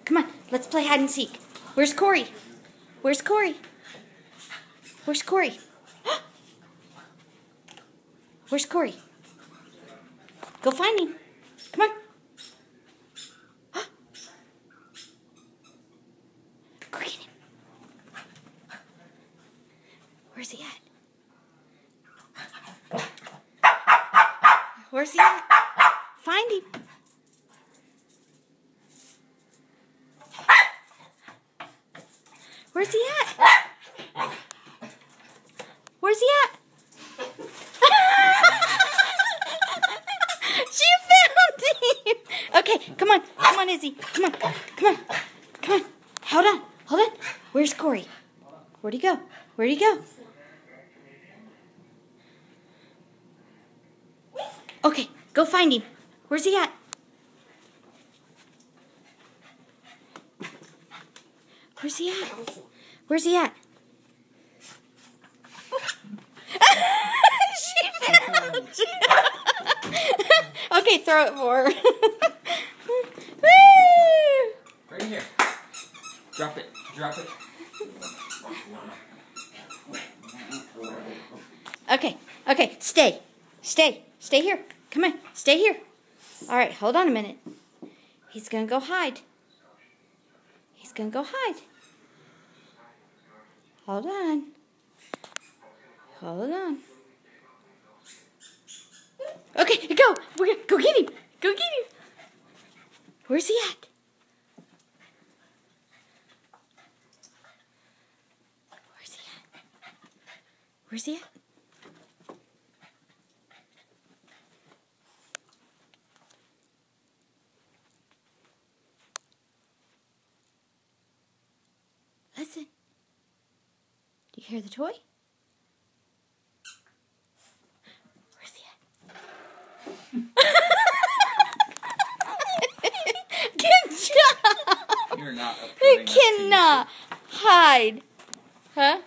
Come on, let's play hide and seek. Where's Corey? Where's Corey? Where's Corey? Where's Corey? Go find him. Come on. Go get him. Where's he at? Where's he at? Find him. Where's he at? Where's he at? She found him. Okay, come on. Come on, Izzy. Come on. Come on. Come on. Hold on. Hold on. Where's Corey? Where'd he go? Where'd he go? Okay, go find him. Where's he at? Where's he at? Where's he at? She found you. Okay, throw it for her. Right here. Drop it. Drop it. Okay, okay, stay. Stay. Stay here. Come on, stay here. All right, hold on a minute. He's going to go hide. He's going to go hide. Hold on. Hold on. Okay, go. We're gonna go get him. Go get him. Where's he at? Where's he at? Where's he at? Listen. Do you hear the toy? Where's he at? Good job! You're not a You cannot hide. Huh?